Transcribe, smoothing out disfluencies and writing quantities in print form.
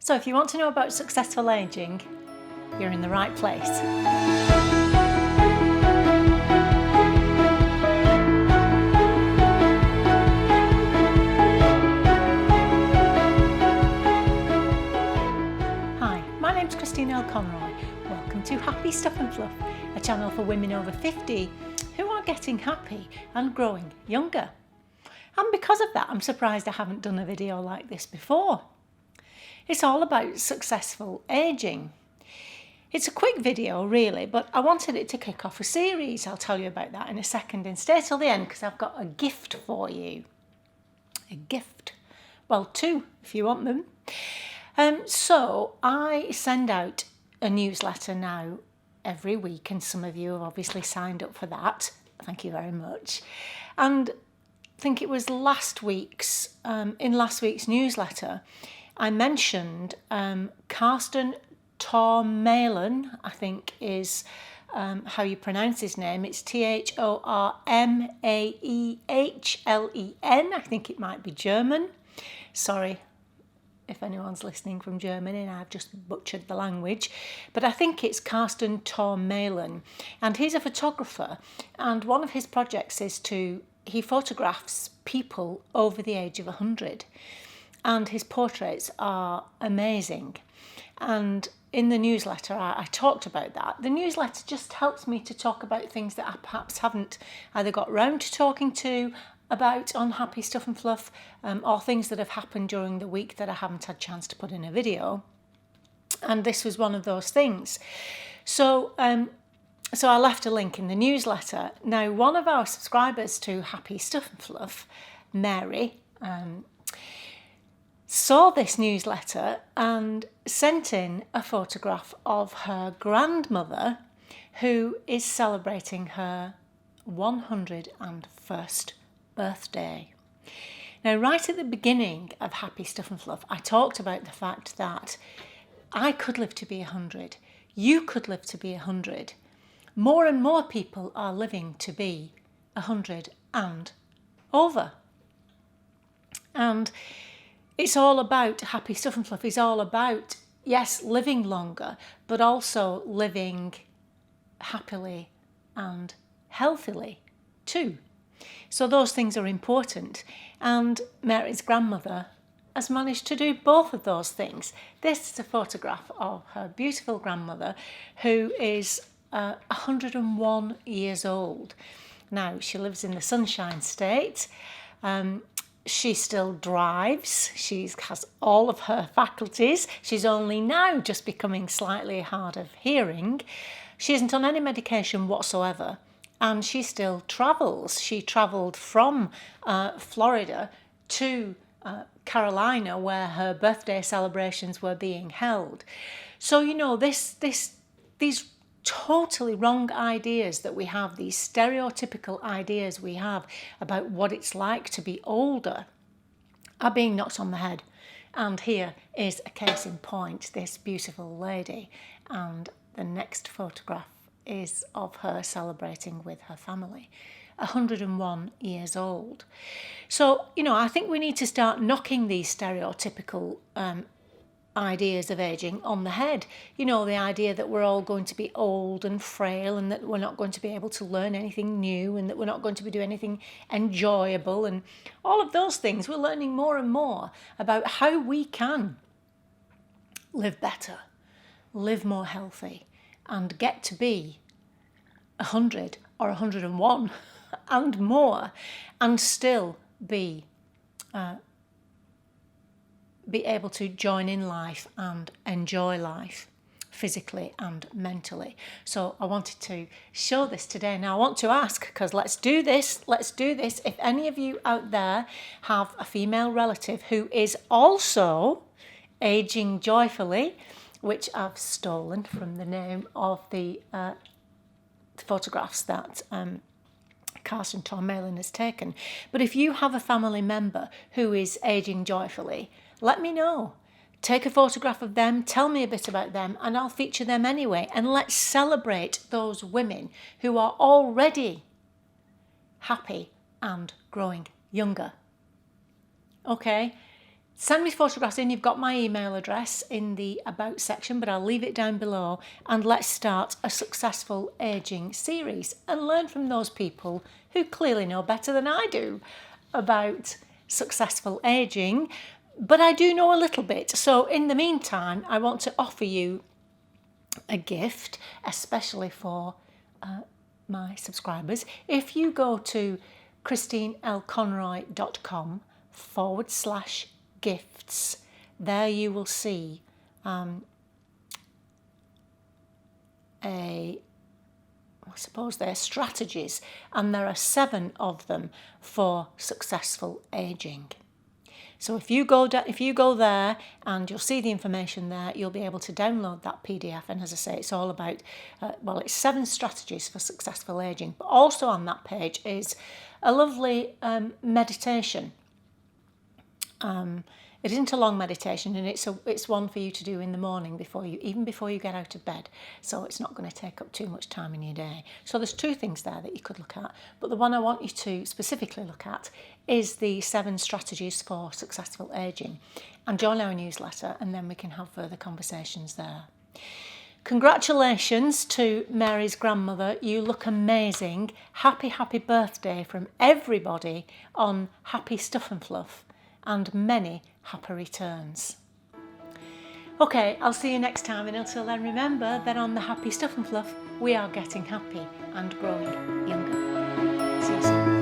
So if you want to know about successful aging, you're in the right place. Hi, my name's Conroy. Welcome to Happy Stuff and Fluff, a channel for women over 50 who are getting happy and growing younger. And because of that, I'm surprised I haven't done a video like this before. It's all about successful aging. It's a quick video really, but I wanted it to kick off a series. I'll tell you about that in a second, and stay till the end because I've got a gift for you. A gift. Well, two if you want them. So I send out a newsletter now every week, and some of you have obviously signed up for that. Thank you very much. And I think it was last week's, in last week's newsletter, I mentioned Carsten Tormalen, I think is how you pronounce his name. It's Tormaehlen. I think it might be German. Sorry if anyone's listening from Germany and I've just butchered the language. But I think it's Carsten Tormalen. And he's a photographer. And one of his projects is he photographs people over the age of 100. And his portraits are amazing. And in the newsletter, I talked about that. The newsletter just helps me to talk about things that I perhaps haven't either got round to talking to about on Happy Stuff and Fluff, or things that have happened during the week that I haven't had a chance to put in a video. And this was one of those things. So I left a link in the newsletter. Now, one of our subscribers to Happy Stuff and Fluff, Mary, saw this newsletter and sent in a photograph of her grandmother who is celebrating her 101st birthday. Now, right at the beginning of Happy Stuff and Fluff, I talked about the fact that I could live to be 100. You could live to be 100. More and more people are living to be 100 and over. And it's all about Happy Stuff and Fluff. It's all about, yes, living longer, but also living happily and healthily too. So those things are important. And Mary's grandmother has managed to do both of those things. This is a photograph of her beautiful grandmother who is 101 years old. Now, she lives in the Sunshine State. She still drives. She has all of her faculties. She's only now just becoming slightly hard of hearing. She isn't on any medication whatsoever. And she still travels. She travelled from Florida to Carolina, where her birthday celebrations were being held. So, you know, these totally wrong ideas that we have, these stereotypical ideas we have about what it's like to be older, are being knocked on the head. And here is a case in point, this beautiful lady. And the next photograph is of her celebrating with her family, 101 years old. So, you know, I think we need to start knocking these stereotypical ideas of aging on the head. You know, the idea that we're all going to be old and frail and that we're not going to be able to learn anything new and that we're not going to be doing anything enjoyable and all of those things. We're learning more and more about how we can live better, live more healthy, and get to be 100 or 101 and more, and still be able to join in life and enjoy life physically and mentally. So I wanted to show this today. Now I want to ask, because let's do this, if any of you out there have a female relative who is also aging joyfully, which I've stolen from the name of the photographs that Carsten Tormalen has taken. But if you have a family member who is aging joyfully, let me know. Take a photograph of them, tell me a bit about them, and I'll feature them anyway. And let's celebrate those women who are already happy and growing younger. Okay? Send me photographs in. You've got my email address in the About section, but I'll leave it down below. And let's start a successful ageing series and learn from those people who clearly know better than I do about successful ageing. But I do know a little bit. So in the meantime, I want to offer you a gift, especially for my subscribers. If you go to christinelconroy.com/gifts, there you will see I suppose they're strategies, and there are 7 of them for successful ageing. So if you go there, and you'll see the information there, you'll be able to download that PDF. And as I say, it's all about, it's 7 strategies for successful ageing. But also on that page is a lovely meditation. It isn't a long meditation, and it's one for you to do in the morning even before you get out of bed. So it's not going to take up too much time in your day. So there's 2 things there that you could look at, but the one I want you to specifically look at is the 7 strategies for successful ageing. And join our newsletter, and then we can have further conversations there. Congratulations to Mary's grandmother. You look amazing. Happy birthday from everybody on Happy Stuff and Fluff, and many happy returns. Okay, I'll see you next time, and until then, remember that on the Happy Stuff and Fluff, we are getting happy and growing younger. See you soon.